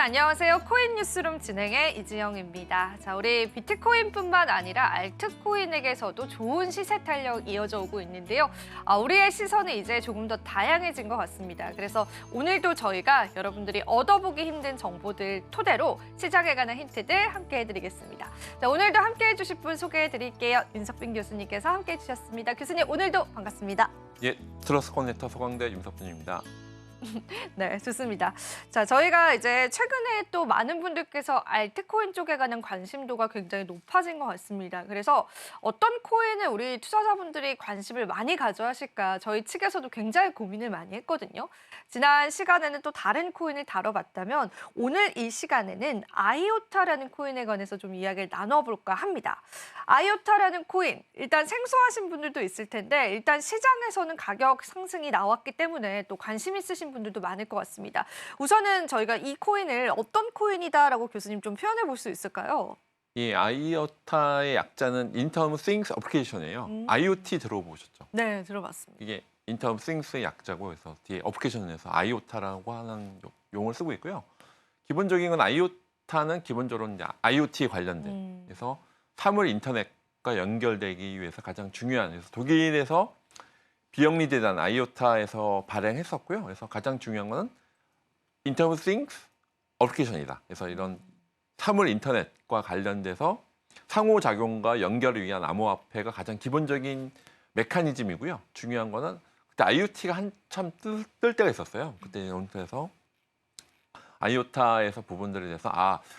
안녕하세요. 코인 뉴스룸 진행의 이지영입니다. 자, 우리 비트코인뿐만 아니라 알트코인에게서도 좋은 시세 탄력 이어져 오고 있는데요. 우리의 시선이 이제 조금 더 다양해진 것 같습니다. 그래서 오늘도 저희가 여러분들이 얻어보기 힘든 정보들 토대로 시장에 관한 힌트들 함께 해드리겠습니다. 자, 오늘도 함께 해주실 분 소개해드릴게요. 윤석빈 교수님께서 함께 해주셨습니다. 교수님, 오늘도 반갑습니다. 예, 트러스 커넥터 서강대 윤석빈입니다. 네, 좋습니다. 자, 저희가 이제 최근에 또 많은 분들께서 알트코인 쪽에 관한 관심도가 굉장히 높아진 것 같습니다. 그래서 어떤 코인을 우리 투자자분들이 관심을 많이 가져하실까 저희 측에서도 굉장히 고민을 많이 했거든요. 지난 시간에는 또 다른 코인을 다뤄봤다면 오늘 이 시간에는 아이오타라는 코인에 관해서 좀 이야기를 나눠볼까 합니다. 아이오타라는 코인, 일단 생소하신 분들도 있을 텐데 일단 시장에서는 가격 상승이 나왔기 때문에 또 관심 있으신 분들도 많을 것 같습니다. 우선은 저희가 이 코인을 어떤 코인이다라고 교수님 좀 표현해 볼 수 있을까요? 이 아이오타의 약자는 Internet Things 어플리케이션이에요. IoT 들어보셨죠? 네, 들어봤습니다. 이게 Internet Things의 약자고 그래서 뒤에 어플리케이션에서 아이오타라고 하는 용어를 쓰고 있고요. 기본적인 건 아이오타는 기본적으로 이제 IoT 관련된 그래서 사물 인터넷과 연결되기 위해서 가장 중요한 그래서 독일에서 비영리 재단 아이오타에서 발행했었고요. 그래서 가장 중요한 거는 인터넷 띵스 어플리케이션이다. 그래서 이런 사물 인터넷과 관련돼서 상호작용과 연결을 위한 암호화폐가 가장 기본적인 메커니즘이고요. 중요한 거는 그때 IoT가 한참 뜰 때가 있었어요. 그때 그래서 아이오타에서 부분들에 대해서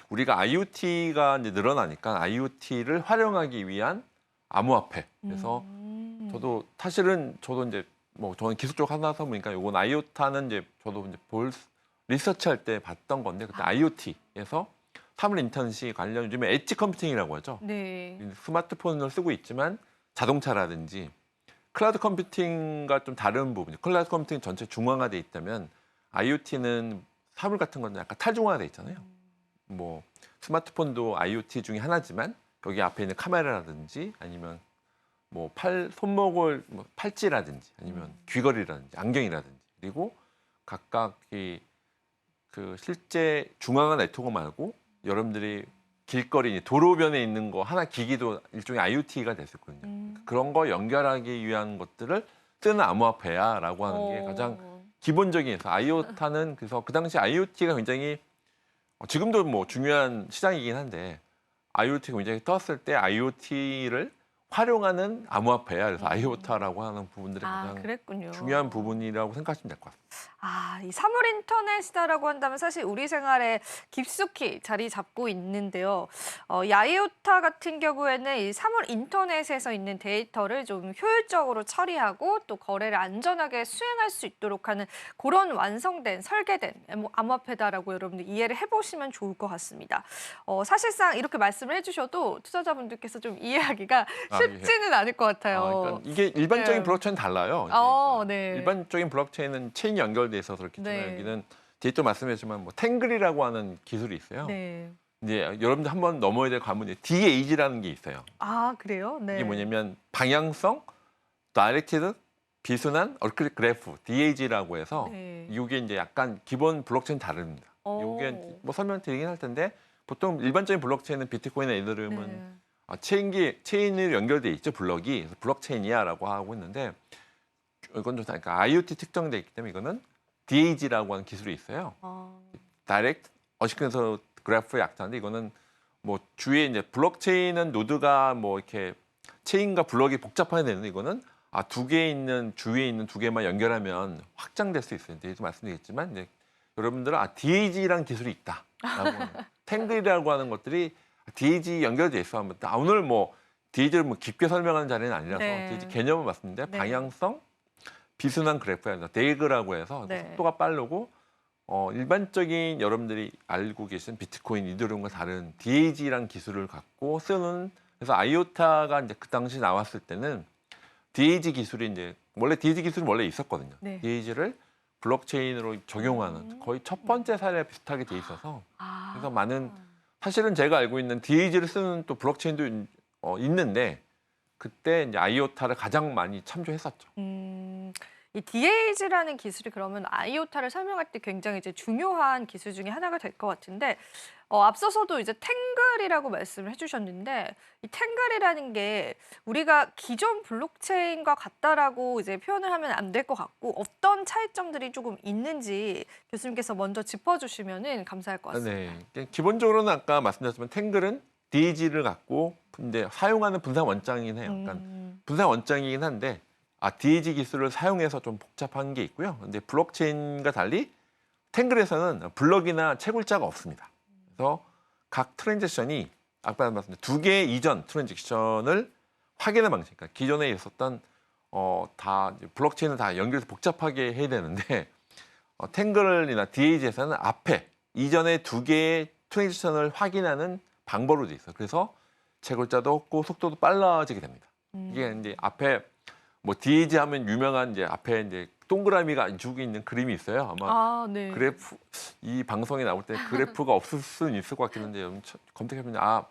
우리가 IoT가 이제 늘어나니까 IoT를 활용하기 위한 암호화폐. 그래서 저도 이제 저는 기술적 하나서 보니까 이건 아이오타는 이제 저도 이제 리서치할 때 봤던 건데 그때 IoT에서 사물 인터넷이 관련 요즘에 엣지 컴퓨팅이라고 하죠. 네. 스마트폰을 쓰고 있지만 자동차라든지 클라우드 컴퓨팅과 좀 다른 부분. 클라우드 컴퓨팅 전체 중앙화돼 있다면 IoT는 사물 같은 건 약간 탈중화돼 있잖아요. 뭐 스마트폰도 IoT 중에 하나지만 여기 앞에 있는 카메라라든지 아니면 뭐 손목을 팔찌라든지 아니면 귀걸이라든지 안경이라든지 그리고 각각 그 실제 중앙화 네트워크 말고 여러분들이 길거리 도로변에 있는 거 하나 기기도 일종의 IoT가 됐었거든요. 그런 거 연결하기 위한 것들을 쓰는 암호화폐야라고 하는 게 가장 기본적인 해서 아이오타는 그래서 그 당시 IoT가 굉장히 지금도 뭐 중요한 시장이긴 한데 IoT가 굉장히 떴을 때 IoT를 활용하는 암호화폐야. 그래서 아이오타라고 하는 부분들이 가장 그랬군요. 중요한 부분이라고 생각하시면 될 것 같습니다. 이 사물 인터넷이다라고 한다면 사실 우리 생활에 깊숙이 자리 잡고 있는데요. 이 아이오타 같은 경우에는 이 사물 인터넷에서 있는 데이터를 좀 효율적으로 처리하고 또 거래를 안전하게 수행할 수 있도록 하는 그런 완성된 설계된 암호화폐다라고 여러분들 이해를 해보시면 좋을 것 같습니다. 사실상 이렇게 말씀을 해주셔도 투자자분들께서 좀 이해하기가 쉽지는 않을 것 같아요. 그러니까 이게 일반적인 네. 블록체인 달라요. 네. 일반적인 블록체인은 체인이 연결돼 있어서 그렇기 때문에 여기는 데이터 말씀하셨지만 뭐 탱글이라고 하는 기술이 있어요. 네. 이제 여러분들 한번 넘어야 될 관문이 DAG라는 게 있어요. 그래요? 네. 이게 뭐냐면 방향성, 다이렉티드, 비순환, 얼클릭 그래프, DAG라고 해서 이게 이제 약간 기본 블록체인 다릅니다. 이게 뭐 설명드리긴 할 텐데 보통 일반적인 블록체인은 비트코인이나 이더리움은 체인이 연결돼 있죠. 블록이. 그래서 블록체인이야라고 하고 있는데 이건 좀 그러니까 IoT 특정돼 있기 때문에 이거는 DAG라고 하는 기술이 있어요. 다이렉트 어시퀀서 그래프의 약자인데 이거는 뭐 주위에 이제 블록체인은 노드가 뭐 이렇게 체인과 블록이 복잡하게 되는데 이거는 두 개 있는 주위에 있는 두 개만 연결하면 확장될 수 있어요. 이제 말씀드리겠지만 이제 여러분들은 DAG라는 기술이 있다라고 탱글이라고 하는 것들이 DAG 연결돼 있어 하면 오늘 뭐 DAG를 뭐 깊게 설명하는 자리는 아니라서 DAG 개념을 말씀드리는데 방향성 비순환 그래프야 데이그라고 해서 속도가 빠르고 일반적인 여러분들이 알고 계신 비트코인 이더리움과 다른 DAG라는 기술을 갖고 쓰는 그래서 아이오타가 이제 그 당시 나왔을 때는 DAG 기술이 이제 원래 DAG 기술은 원래 있었거든요. DAG를 블록체인으로 적용하는 거의 첫 번째 사례와 비슷하게 돼 있어서 그래서 많은 사실은 제가 알고 있는 DAG를 쓰는 또 블록체인도 있는데 그때 이제 아이오타를 가장 많이 참조했었죠. 이 DAG라는 기술이 그러면 아이오타를 설명할 때 굉장히 이제 중요한 기술 중에 하나가 될 것 같은데 앞서서도 이제 탱글이라고 말씀을 해주셨는데 이 탱글이라는 게 우리가 기존 블록체인과 같다라고 이제 표현을 하면 안 될 것 같고 어떤 차이점들이 조금 있는지 교수님께서 먼저 짚어주시면은 감사할 것 같습니다. 네, 기본적으로는 아까 말씀드렸지만 탱글은 DAG를 갖고 이제 사용하는 분산 원장이긴 해요. 그러니까 분산 원장이긴 한데 DAG 기술을 사용해서 좀 복잡한 게 있고요. 근데 블록체인과 달리 탱글에서는 블럭이나 채굴자가 없습니다. 그래서 각 트랜잭션이 아까 말씀드린 두 개의 이전 트랜잭션을 확인하는 방식. 그러니까 기존에 있었던 다 블록체인을 다 연결해서 복잡하게 해야 되는데 탱글이나 DAG에서는 앞에 이전의 두 개의 트랜잭션을 확인하는 방법으로 돼 있어요. 그래서 채굴자도 없고 속도도 빨라지게 됩니다. 이게 이제 앞에 뭐 DAG 하면 유명한 이제 앞에 이제 동그라미가 쭉 있는 그림이 있어요. 아마 네. 그래프 이 방송에 나올 때 그래프가 없을 수는 있을 것 같긴 한데 검색해보면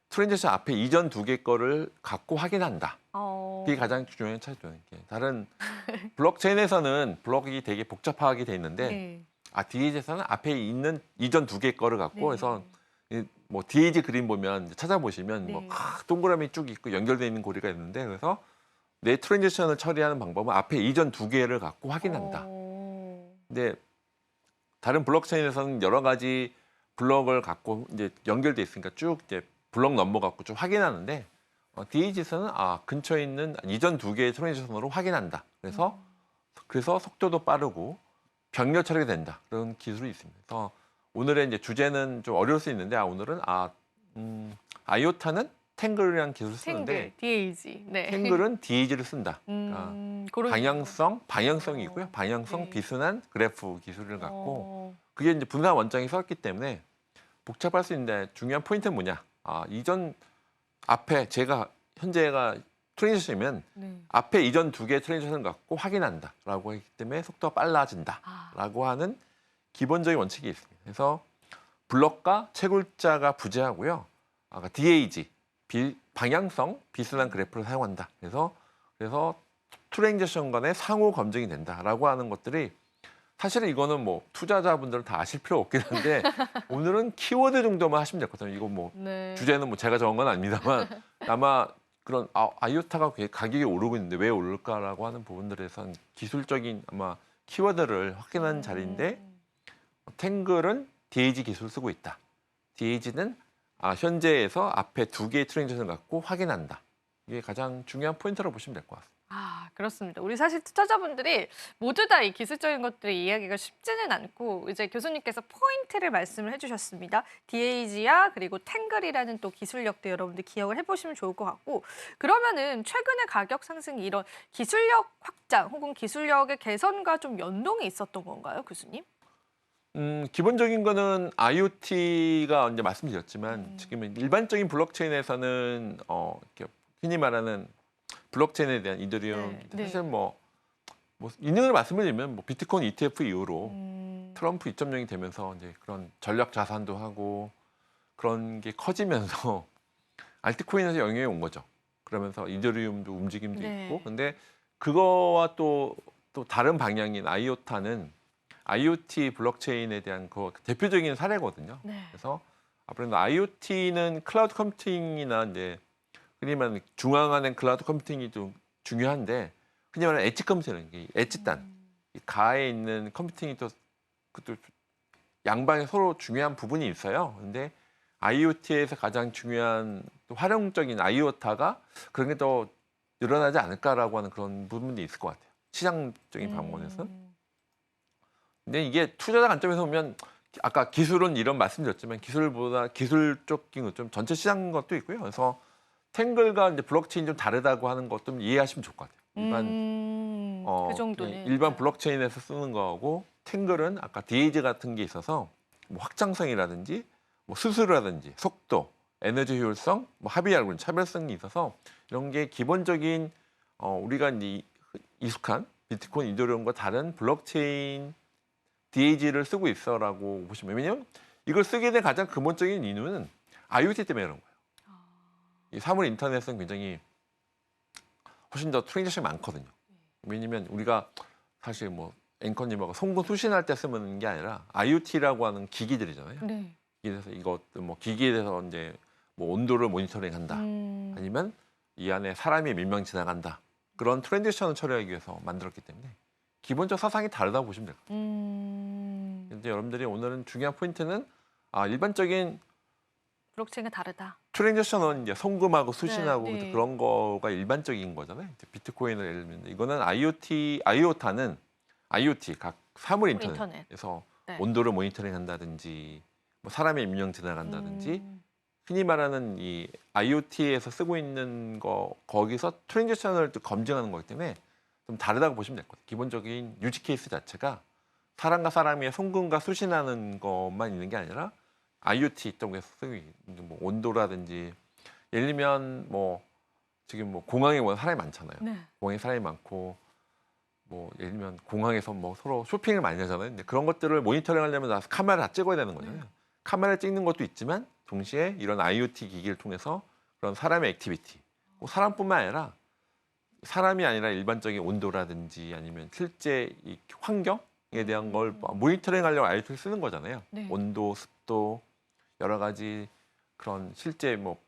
트랜잭션 앞에 이전 두 개 거를 갖고 확인한다. 그게 가장 중요한 차이점. 다른 블록체인에서는 블록이 되게 복잡하게 돼 있는데 네. DAG에서는 앞에 있는 이전 두 개 거를 갖고 해서 뭐 DAG 그림 보면 찾아보시면 뭐 동그라미 쭉 있고 연결되어 있는 고리가 있는데 그래서 내 트랜지션을 처리하는 방법은 앞에 이전 두 개를 갖고 확인한다. 근데 다른 블록체인에서는 여러 가지 블록을 갖고 이제 연결돼 있으니까 쭉 이제 블록 넘버 갖고 쭉 확인하는데 DAG에서는 근처에 있는 이전 두 개의 트랜지션으로 확인한다. 그래서 속도도 빠르고 병렬 처리가 된다. 그런 기술이 있습니다. 그래서 오늘의 이제 주제는 좀 어려울 수 있는데 오늘은 아이오타는 탱글이라는 기술을 쓰는데 DAG. 네. 탱글은 DAG를 쓴다. 방향성이 있고요. 방향성 비순환 그래프 기술을 갖고 그게 이제 분산 원장이 썼기 때문에 복잡할 수 있는데 중요한 포인트는 뭐냐? 이전 앞에 현재가 트랜지션이면 앞에 이전 두 개의 트랜지션을 갖고 확인한다라고 했기 때문에 속도가 빨라진다라고 하는 기본적인 원칙이 있습니다. 그래서 블럭과 채굴자가 부재하고요. DAG 방향성 비순환 그래프를 사용한다. 그래서 트랜잭션 간의 상호 검증이 된다라고 하는 것들이 사실은 이거는 뭐 투자자분들은 다 아실 필요 없긴 한데 오늘은 키워드 정도만 하시면 될 것 같아요. 이거 뭐 주제는 뭐 제가 정한 건 아닙니다만 아마 그런 아이오타가 가격이 오르고 있는데 왜 오를까라고 하는 부분들에선 기술적인 아마 키워드를 확인하는 자리인데 탱글은 DAG 기술을 쓰고 있다. DAG는 현재에서 앞에 두 개의 트랜잭션을 갖고 확인한다. 이게 가장 중요한 포인트라고 보시면 될 것 같습니다. 그렇습니다. 우리 사실 투자자분들이 모두 다 이 기술적인 것들을 이해하기가 쉽지는 않고 이제 교수님께서 포인트를 말씀을 해주셨습니다. DAG야 그리고 탱글이라는 또 기술력도 여러분들 기억을 해보시면 좋을 것 같고 그러면은 최근의 가격 상승이 이런 기술력 확장 혹은 기술력의 개선과 좀 연동이 있었던 건가요, 교수님? 기본적인 거는 IoT가 이제 말씀드렸지만 지금 일반적인 블록체인에서는 이렇게 흔히 말하는 블록체인에 대한 이더리움 사실 뭐 있는 걸 말씀을 드리면 뭐 비트코인 ETF 이후로 트럼프 2.0이 되면서 이제 그런 전략 자산도 하고 그런 게 커지면서 알트코인에서 영향이 온 거죠. 그러면서 이더리움도 움직임도 있고 근데 그거와 또 다른 방향인 아이오타는 IoT 블록체인에 대한 그 대표적인 사례거든요. 그래서 앞으로는 IoT는 클라우드 컴퓨팅이나 이제 흔히 말하는 중앙화된 클라우드 컴퓨팅이 좀 중요한데 흔히 말하는 엣지 컴퓨팅, 엣지단, 가에 있는 컴퓨팅이 그것도 양방에 서로 중요한 부분이 있어요. 근데 IoT에서 가장 중요한 또 활용적인 아이오타가 그런 게 더 늘어나지 않을까라고 하는 그런 부분이 있을 것 같아요. 시장적인 방면에서. 근데 이게 투자자 관점에서 보면 아까 기술은 이런 말씀드렸지만 기술보다 기술적인 것 좀 전체 시장 것도 있고요. 그래서 탱글과 이제 블록체인이 좀 다르다고 하는 것 좀 이해하시면 좋을 것 같아요. 그 정도는. 일반 블록체인에서 쓰는 거하고 탱글은 아까 DAG 같은 게 있어서 뭐 확장성이라든지 뭐 수수료라든지 속도, 에너지 효율성, 뭐 합의 알고리즘, 차별성이 있어서 이런 게 기본적인 우리가 이제 익숙한 비트코인, 이더리움과 다른 블록체인 DAG를 쓰고 있어라고 보시면 왜냐면 이걸 쓰게 된 가장 근본적인 이유는 IoT 때문에 그런 거예요. 이 사물 인터넷은 굉장히 훨씬 더 트랜잭션이 많거든요. 왜냐면 우리가 사실 뭐 앵커님하고 송금 수신할 때 쓰는 게 아니라 IoT라고 하는 기기들이잖아요. 네. 그래서 이것도 뭐 기기에 대해서 이제 뭐 온도를 모니터링한다. 아니면 이 안에 사람이 몇 명 지나간다. 그런 트랜지션을 처리하기 위해서 만들었기 때문에 기본적 사상이 다르다고 보시면 될 것 같아요. 근데 여러분들이 오늘은 중요한 포인트는 일반적인 블록체인과 다르다. 트랜지션은 이제 송금하고 수신하고 네, 네. 그런 거가 일반적인 거잖아요. 이제 비트코인을 예를 들면 이거는 IoT는 IoT 각 사물 인터넷에서 네. 온도를 모니터링한다든지 뭐 사람의 임명 지나간다든지 흔히 말하는 이 IoT에서 쓰고 있는 거 거기서 트랜지션을 또 검증하는 거기 때문에 좀 다르다고 보시면 될 것 같아요. 기본적인 유지 케이스 자체가 사람과 사람이 송금과 수신하는 것만 있는 게 아니라 IoT 쪽에서 쓰고 있는 뭐 온도라든지 예를 들면 뭐 지금 뭐 공항에 오는 사람이 많잖아요. 네. 공항에 사람이 많고 뭐 예를 들면 공항에서 뭐 서로 쇼핑을 많이 하잖아요. 근데 그런 것들을 모니터링하려면 나서 카메라 다 찍어야 되는 거잖아요. 카메라 찍는 것도 있지만 동시에 이런 IoT 기기를 통해서 그런 사람의 액티비티, 뭐 사람뿐만 아니라 사람이 아니라 일반적인 온도라든지 아니면 실제 이 환경에 대한 걸 모니터링하려고 IoT를 쓰는 거잖아요. 네. 온도, 습도 여러 가지 그런 실제 뭐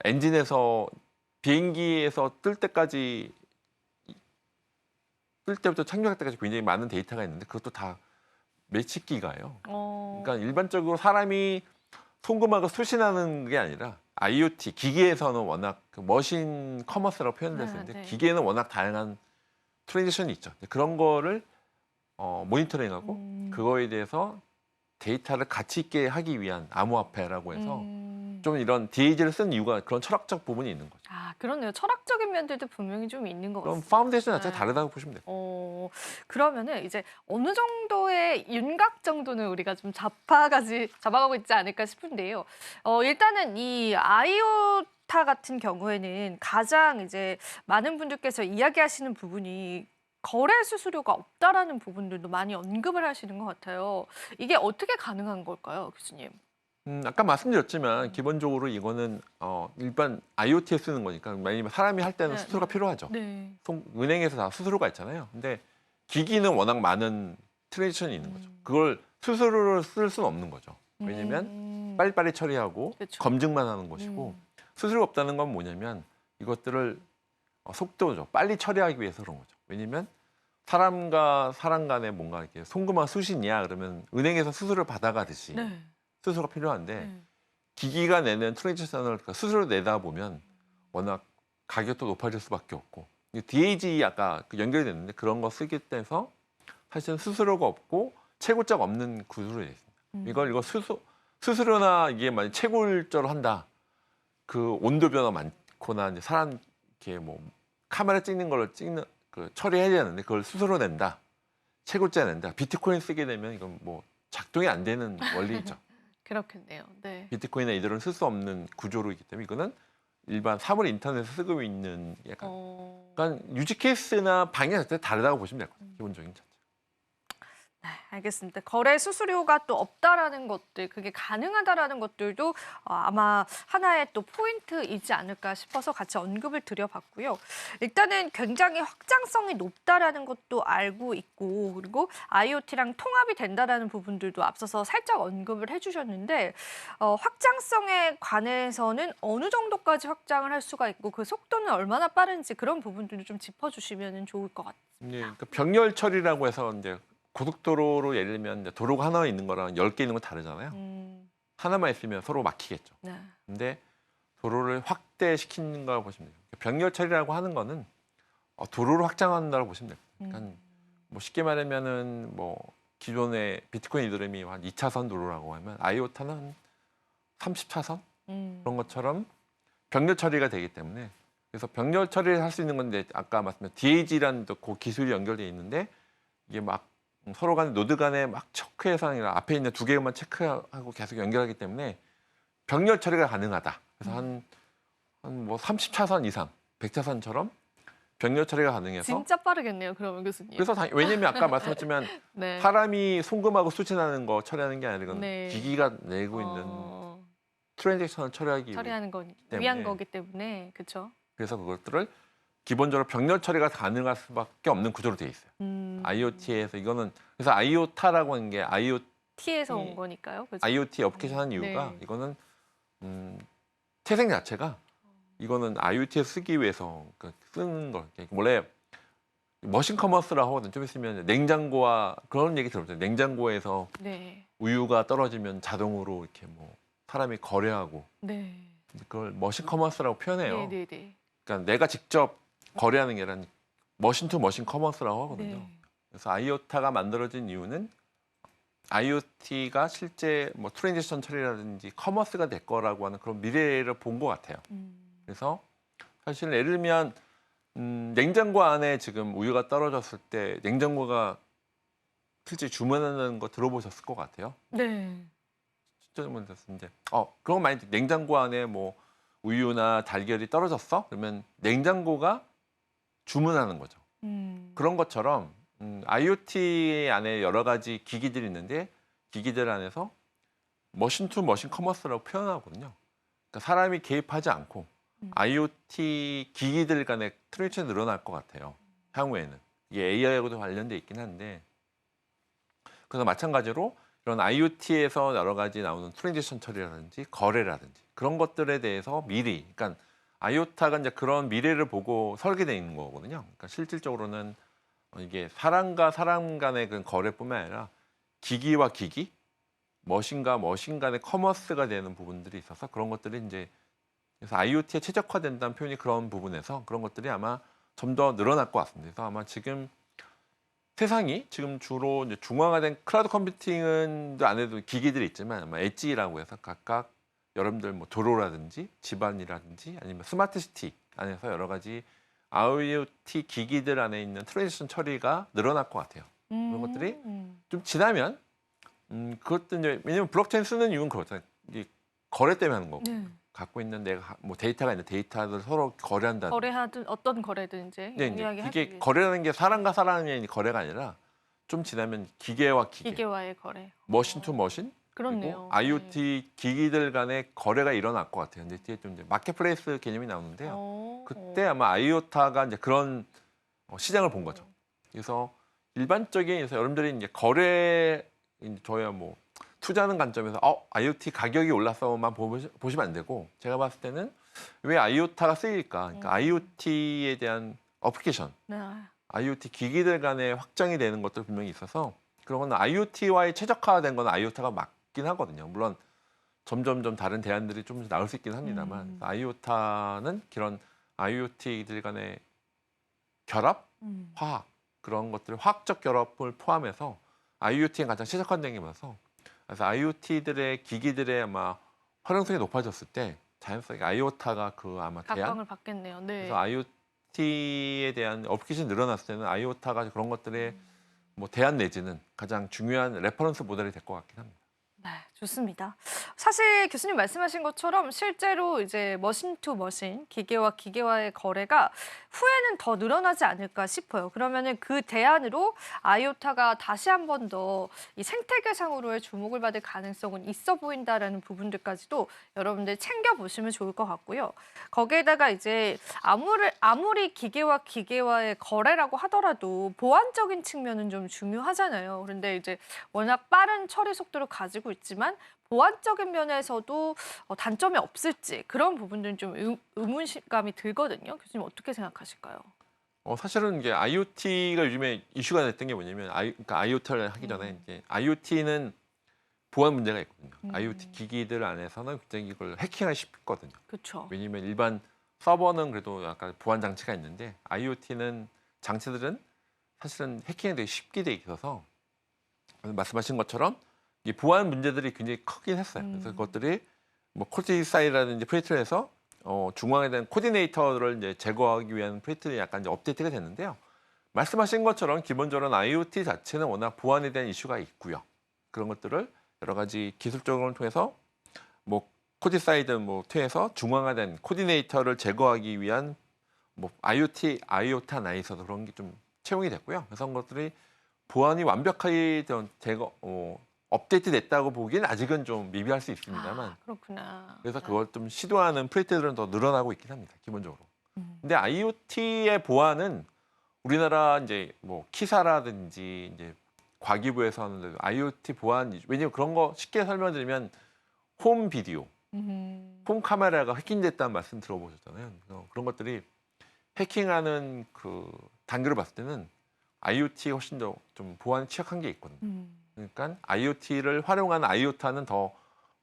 엔진에서 비행기에서 뜰 때부터 착륙할 때까지 굉장히 많은 데이터가 있는데 그것도 다 몇십기가예요. 그러니까 일반적으로 사람이 송금하고 수신하는 게 아니라 IoT 기기에서는 워낙 그 머신 커머스라고 표현될 수 있는데 네. 기계에는 워낙 다양한 트랜지션이 있죠. 그런 거를 모니터링하고 그거에 대해서 데이터를 가치 있게 하기 위한 암호화폐라고 해서 좀 이런 DAG를 쓴 이유가 그런 철학적 부분이 있는 거죠. 그렇네요. 철학적인 면들도 분명히 좀 있는 것 그럼 같습니다. 파운데이션 자체가 다르다고 보시면 돼요. 그러면은 이제 어느 정도의 윤곽 정도는 우리가 좀 잡아가고 있지 않을까 싶은데요. 일단은 이 아이오타 같은 경우에는 가장 이제 많은 분들께서 이야기하시는 부분이 거래 수수료가 없다라는 부분들도 많이 언급을 하시는 것 같아요. 이게 어떻게 가능한 걸까요, 교수님? 아까 말씀드렸지만 기본적으로 이거는 일반 IoT에 쓰는 거니까 만약에 사람이 할 때는 수수료가 필요하죠. 네. 은행에서 다 수수료가 있잖아요. 근데 기기는 워낙 많은 트랜지션이 있는 거죠. 그걸 수수료를 쓸 수는 없는 거죠. 왜냐면 빨리빨리 처리하고 그쵸. 검증만 하는 것이고 수수료가 없다는 건 뭐냐면 이것들을 속도죠. 빨리 처리하기 위해서 그런 거죠. 왜냐면 사람과 사람 간에 뭔가 이렇게 송금한 수신이야 그러면 은행에서 수수료를 받아가듯이 네. 수수료가 필요한데 기기가 내는 트랜지션을 수수료 내다 보면 워낙 가격도 높아질 수밖에 없고 DAG 아까 연결이 됐는데 그런 거 쓰기 때문에 사실은 수수료가 없고 채굴자가 없는 구조로 되어 있습니다. 이거 수수료나 이게 만약 채굴자로 한다. 그 온도 변화 많거나 이제 사람 이렇게 뭐 카메라 찍는 걸 처리해야 되는데 그걸 수수료 낸다. 채굴자 낸다. 비트코인 쓰게 되면 이건 뭐 작동이 안 되는 원리죠. 그렇겠네요. 네. 비트코인이나 이들은 쓸 수 없는 구조로 있기 때문에 이거는 일반 사물 인터넷에 쓰고 있는 약간 유지 케이스나 방향 자체가 다르다고 보시면 될 것 같아요. 기본적인 자체. 네, 알겠습니다. 거래 수수료가 또 없다라는 것들, 그게 가능하다라는 것들도 아마 하나의 또 포인트이지 않을까 싶어서 같이 언급을 드려봤고요. 일단은 굉장히 확장성이 높다라는 것도 알고 있고, 그리고 IoT랑 통합이 된다라는 부분들도 앞서서 살짝 언급을 해주셨는데, 확장성에 관해서는 어느 정도까지 확장을 할 수가 있고, 그 속도는 얼마나 빠른지 그런 부분들도 좀 짚어주시면 좋을 것 같습니다. 네, 그러니까 병렬 처리라고 해서 이제 고속도로로 예를 들면 이제 도로가 하나 있는 거랑 10개 있는 건 다르잖아요. 하나만 있으면 서로 막히겠죠. 네. 근데 도로를 확대시키는 거라고 보시면 돼요. 병렬 처리라고 하는 거는 도로를 확장한다고 보시면 돼요. 그러니까 뭐 쉽게 말하면은 뭐 기존의 비트코인 이더리움이 한 2차선 도로라고 하면 아이오타는 한 30차선 그런 것처럼 병렬 처리가 되기 때문에 그래서 병렬 처리를 할 수 있는 건데 아까 말씀드린 DAG라는 또 그 기술이 연결돼 있는데 이게 막 서로 간에 노드 간에 막 체크해서 아니라 앞에 있는 두 개만 체크하고 계속 연결하기 때문에 병렬 처리가 가능하다. 그래서 한 뭐 30차선 이상, 100차선처럼 병렬 처리가 가능해서 진짜 빠르겠네요, 그러면 교수님. 그래서 왜냐면 아까 말씀했지만 네. 사람이 송금하고 수신하는 거 처리하는 게 아니라 이건 네. 기기가 내고 있는 트랜잭션을 처리하기 처리하는 거 때문에. 위한 거기 때문에 그렇죠. 그래서 그것들을 기본적으로 병렬 처리가 가능할 수밖에 없는 구조로 돼 있어요. IoT에서 이거는 그래서 IOTA라고 하는 게 T에서 온 거니까요. 그죠? IoT 어플리케이션 하는 이유가 네. 이거는 태생 자체가 이거는 IoT에 쓰기 위해서 쓰는 거. 원래 머신 커머스라고 하거든. 좀 있으면 냉장고와 그런 얘기 들었죠. 냉장고에서 네. 우유가 떨어지면 자동으로 이렇게 뭐 사람이 거래하고 네. 그걸 머신 커머스라고 표현해요. 네, 네, 네. 그러니까 내가 직접 거래하는 게 아니라 머신 투 머신 커머스라고 하거든요. 네. 그래서 IOTA가 만들어진 이유는 IoT가 실제 뭐 트랜지션 처리라든지 커머스가 될 거라고 하는 그런 미래를 본 것 같아요. 그래서 사실 예를 들면 냉장고 안에 지금 우유가 떨어졌을 때 냉장고가 실제 주문하는 거 들어보셨을 것 같아요. 네. 진짜 주문했는데 그런 거 많이 냉장고 안에 뭐 우유나 달걀이 떨어졌어? 그러면 냉장고가 주문하는 거죠. 그런 것처럼 IoT 안에 여러 가지 기기들이 있는데 기기들 안에서 머신 투 머신 커머스라고 표현하거든요. 그러니까 사람이 개입하지 않고 IoT 기기들 간의 트랜지션이 늘어날 것 같아요. 향후에는. 이게 AI하고도 관련돼 있긴 한데 그래서 마찬가지로 이런 IoT에서 여러 가지 나오는 트랜지션 처리라든지 거래라든지 그런 것들에 대해서 미리, 그러니까 IOTA가 이제 그런 미래를 보고 설계되어 있는 거거든요. 그러니까 실질적으로는 이게 사람과 사람 간의 그 거래뿐만 아니라 기기와 기기, 머신과 머신 간의 커머스가 되는 부분들이 있어서 그런 것들이 이제 그래서 IoT에 최적화된다는 표현이 그런 부분에서 그런 것들이 아마 좀 더 늘어날 것 같습니다. 그래서 아마 지금 세상이 지금 주로 이제 중앙화된 클라우드 컴퓨팅은 안 해도 기기들이 있지만 아마 엣지라고 해서 각각 여러분들 뭐 도로라든지 집안이라든지 아니면 스마트 시티 안에서 여러 가지 IoT 기기들 안에 있는 트랜지션 처리가 늘어날 것 같아요. 그런 것들이 좀 지나면 그것도 이제 왜냐면 블록체인 쓰는 이유는 그렇잖아요. 이게 거래 때문에 하는 거고 네. 갖고 있는 내가 뭐 데이터가 있는 데이터를 서로 거래한다는. 거래하든 어떤 거래든 이제 네, 용이하게 하기 이게 위해서. 거래라는 게 사람과 사람의 거래가 아니라 좀 지나면 기계와 기계, 기계와의 거래. 머신 투 머신, 그렇네요. 그리고 IoT 기기들 간의 거래가 일어날 것 같아요. 근데 뒤에 좀 이제 마켓플레이스 개념이 나오는데요. 그때 아마 IOTA가 이제 그런 시장을 본 거죠. 그래서 일반적인 그래서 여러분들이 이제 거래 저희야 뭐 투자하는 관점에서 IoT 가격이 올랐어만 보시면 안 되고 제가 봤을 때는 왜 IOTA가 쓰일까? 그러니까 IoT에 대한 어플리케이션, 네. IoT 기기들 간의 확장이 되는 것도 분명히 있어서 그런 건 IoT와의 최적화된 건 IOTA가 맞긴 하거든요. 물론 점점점 다른 대안들이 좀 나올 수 있긴 합니다만 IOTA는 그런 IoT들 간의 결합, 화학 그런 것들 화학적 결합을 포함해서 IoT에 가장 최적화된 게 많아서 그래서 IoT들의 기기들의 아마 활용성이 높아졌을 때 자연스럽게 IOTA가 그 아마 대안 각광을 받겠네요. 네. 그래서 IoT에 대한 어플리케이션이 늘어났을 때는 IOTA가 그런 것들의 뭐 대안 내지는 가장 중요한 레퍼런스 모델이 될 것 같긴 합니다. 네, 좋습니다. 사실 교수님 말씀하신 것처럼 실제로 이제 머신 투 머신, 기계와 기계와의 거래가 후에는 더 늘어나지 않을까 싶어요. 그러면은 그 대안으로 아이오타가 다시 한 번 더 이 생태계상으로의 주목을 받을 가능성은 있어 보인다라는 부분들까지도 여러분들 챙겨보시면 좋을 것 같고요. 거기에다가 이제 아무리 기계와 기계와의 거래라고 하더라도 보안적인 측면은 좀 중요하잖아요. 그런데 이제 워낙 빠른 처리 속도를 가지고 있지만 보안적인 면에서도 단점이 없을지 그런 부분들은 좀 의문감이 들거든요. 교수님 어떻게 생각하실까요? 사실은 이게 IoT가 요즘에 이슈가 됐던 게 뭐냐면 그러니까 IoT를 하기 전에 이제 IoT는 보안 문제가 있거든요. IoT 기기들 안에서는 굉장히 이걸 해킹하기 쉽거든요. 그렇죠. 왜냐면 일반 서버는 그래도 약간 보안 장치가 있는데 IoT는 장치들은 사실은 해킹이 되게 쉽게 돼 있어서 말씀하신 것처럼 이 보안 문제들이 굉장히 크긴 했어요. 그래서 그것들이 뭐 코티사이라든지 프레이트에서 중앙에 대한 코디네이터를 이제 제거하기 위한 프레이트가 약간 이제 업데이트가 됐는데요. 말씀하신 것처럼 기본적으로 IoT 자체는 워낙 보안에 대한 이슈가 있고요. 그런 것들을 여러 가지 기술적으로 통해서 뭐 코디사이드 뭐 통해서 중앙화된 코디네이터를 제거하기 위한 뭐 IoTA 나이에서도 그런 게 좀 채용이 됐고요. 그래서 그런 것들이 보안이 완벽하게 업데이트 됐다고 보기에는 아직은 좀 미비할 수 있습니다만 그렇구나. 그래서 그걸 좀 시도하는 프레이트들은 더 늘어나고 있긴 합니다. 기본적으로. 근데 IoT의 보안은 우리나라 이제 뭐 키사라든지 이제 과기부에서 하는 IoT 보안, 왜냐면 그런 거 쉽게 설명드리면 홈 비디오, 홈 카메라가 해킹됐다는 말씀 들어보셨잖아요. 그런 것들이 해킹하는 그 단계를 봤을 때는 IoT가 훨씬 더 좀 보안에 취약한 게 있거든요. 그러니까 IoT를 활용하는 IOT는 더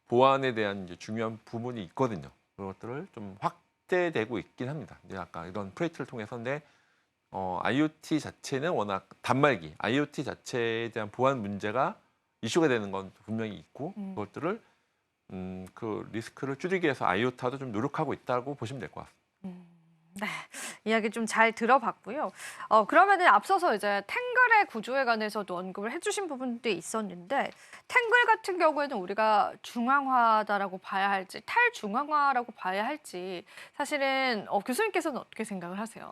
보안에 대한 이제 중요한 부분이 있거든요. 그런 것들을 좀 확대되고 있긴 합니다. 이제 아까 이런 프로젝트를 통해서인데 IoT 자체는 워낙 단말기, IoT 자체에 대한 보안 문제가 이슈가 되는 건 분명히 있고 그것들을 그 리스크를 줄이기 위해서 IOT도 좀 노력하고 있다고 보시면 될 것 같습니다. 네, 이야기 좀 잘 들어봤고요. 그러면은 앞서서 이제 탱글의 구조에 관해서도 언급을 해주신 부분도 있었는데 탱글 같은 경우에는 우리가 중앙화다라고 봐야 할지 탈중앙화라고 봐야 할지 사실은 교수님께서는 어떻게 생각을 하세요?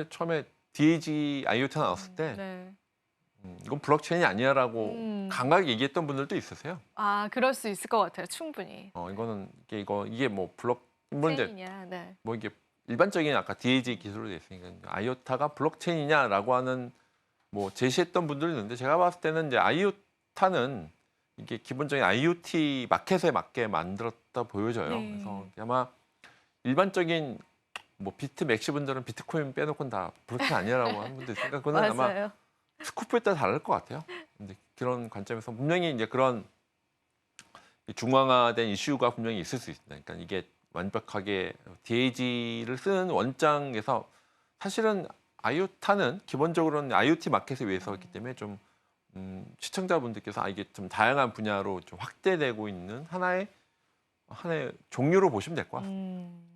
처음에 DAG IoT 나왔을 때 네. 이건 블록체인이 아니야라고 강하게 얘기했던 분들도 있으세요. 아, 그럴 수 있을 것 같아요. 충분히. 이거는 이게 뭐 블록 이제 체인이냐, 네. 뭐 이게 일반적인 아까 DAG 기술로 돼 있으니까 IOT가 블록체인이냐라고 하는 뭐 제시했던 분들이 있는데 제가 봤을 때는 이제 IOT는 이게 기본적인 IoT 마켓에 맞게 만들었다 보여져요. 네. 그래서 아마 일반적인 뭐 비트 맥시 분들은 비트코인 빼놓고는 다 블록체인 아니라고 하는 분들 있으니까 그거는 아마 맞아요. 스코프에 따라 다를 것 같아요. 근데 그런 관점에서 분명히 이제 그런 중앙화된 이슈가 분명히 있을 수 있습니다. 그러니까 이게 완벽하게 DAG를 쓰는 원장에서 사실은 IOT는 기본적으로는 IoT 마켓에 위해서 했기 때문에 좀 시청자분들께서 이게 좀 다양한 분야로 좀 확대되고 있는 하나의 종류로 보시면 될 것 같습니다.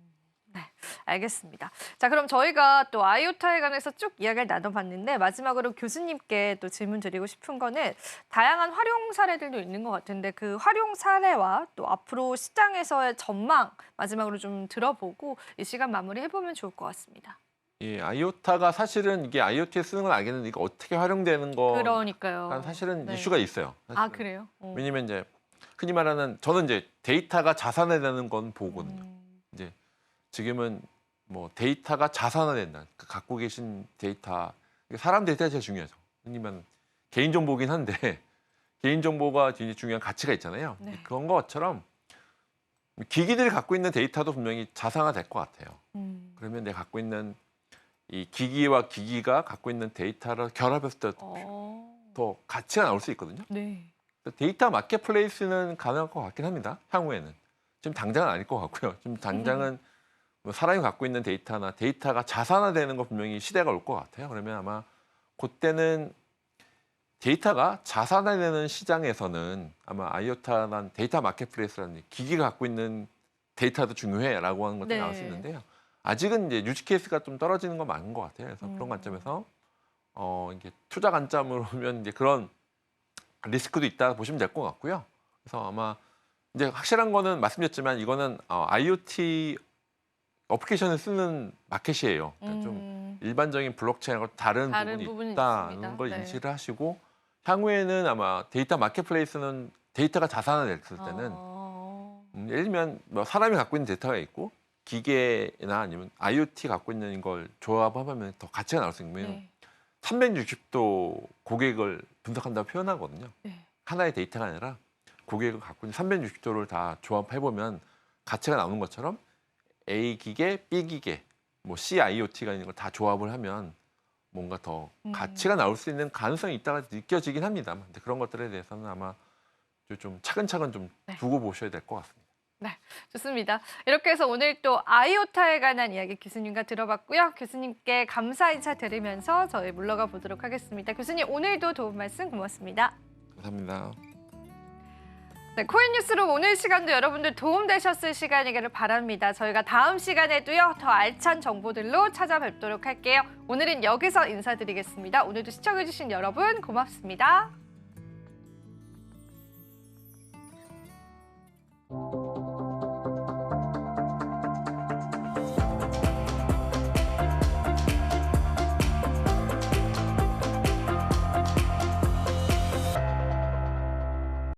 네, 알겠습니다. 자, 그럼 저희가 또 IOT에 관해서 쭉 이야기를 나눠봤는데 마지막으로 교수님께 또 질문 드리고 싶은 거는 다양한 활용 사례들도 있는 것 같은데 그 활용 사례와 또 앞으로 시장에서의 전망 마지막으로 좀 들어보고 이 시간 마무리해보면 좋을 것 같습니다. 예, IOT가 사실은 이게 IoT에 쓰는 건 알겠는데 이게 어떻게 활용되는 건 그러니까요. 사실은 네. 이슈가 있어요. 사실은. 아, 그래요? 왜냐면 이제 흔히 말하는 저는 이제 데이터가 자산화되는 건 보거든요. 이제 지금은 뭐 데이터가 자산화된다. 갖고 계신 데이터, 사람 데이터가 제일 중요하죠. 흔히 말하는 개인정보긴 한데 개인정보가 굉장히 중요한 가치가 있잖아요. 네. 그런 것처럼 기기들이 갖고 있는 데이터도 분명히 자산화될 것 같아요. 그러면 내가 갖고 있는 이 기기와 기기가 갖고 있는 데이터를 결합했을 때 더 가치가 나올 수 있거든요. 네. 데이터 마켓플레이스는 가능할 것 같긴 합니다. 향후에는. 지금 당장은 아닐 것 같고요. 지금 당장은 뭐 사람이 갖고 있는 데이터나 데이터가 자산화되는 거 분명히 시대가 올 것 같아요. 그러면 아마 그때는 데이터가 자산화되는 시장에서는 아마 IOT나 데이터 마켓플레이스라는 기기가 갖고 있는 데이터도 중요해라고 하는 것도 네. 나올 수 있는데요. 아직은 이제 유지 케이스가 좀 떨어지는 건 맞는 것 같아요. 그래서 그런 관점에서 이게 투자 관점으로 보면 이제 그런 리스크도 있다 보시면 될 것 같고요. 그래서 아마 이제 확실한 거는 말씀드렸지만 이거는 IoT 어플리케이션을 쓰는 마켓이에요. 그러니까 좀 일반적인 블록체인하고 다른 부분이 있다는 걸 네. 인식을 하시고 향후에는 아마 데이터 마켓플레이스는 데이터가 자산화됐을 때는 예를 들면 뭐 사람이 갖고 있는 데이터가 있고 기계나 아니면 IoT 갖고 있는 걸 조합하면 더 가치가 나올 수 있는 거예요. 네. 360도 고객을 분석한다고 표현하거든요. 네. 하나의 데이터가 아니라 고객을 갖고 있는 360도를 다 조합해보면 가치가 나오는 것처럼 A 기계, B 기계, 뭐 C IoT가 있는 걸 다 조합을 하면 뭔가 더 가치가 나올 수 있는 가능성이 있다가 느껴지긴 합니다. 근데 그런 것들에 대해서는 아마 좀 차근차근 좀 두고 보셔야 될 것 같습니다. 네, 좋습니다. 이렇게 해서 오늘 또 IOT에 관한 이야기 교수님과 들어봤고요. 교수님께 감사 인사 드리면서 저희 물러가 보도록 하겠습니다. 교수님 오늘도 도움 말씀 고맙습니다. 감사합니다. 네, 코인뉴스룸 오늘 시간도 여러분들 도움되셨을 시간이기를 바랍니다. 저희가 다음 시간에도요 더 알찬 정보들로 찾아뵙도록 할게요. 오늘은 여기서 인사드리겠습니다. 오늘도 시청해주신 여러분 고맙습니다.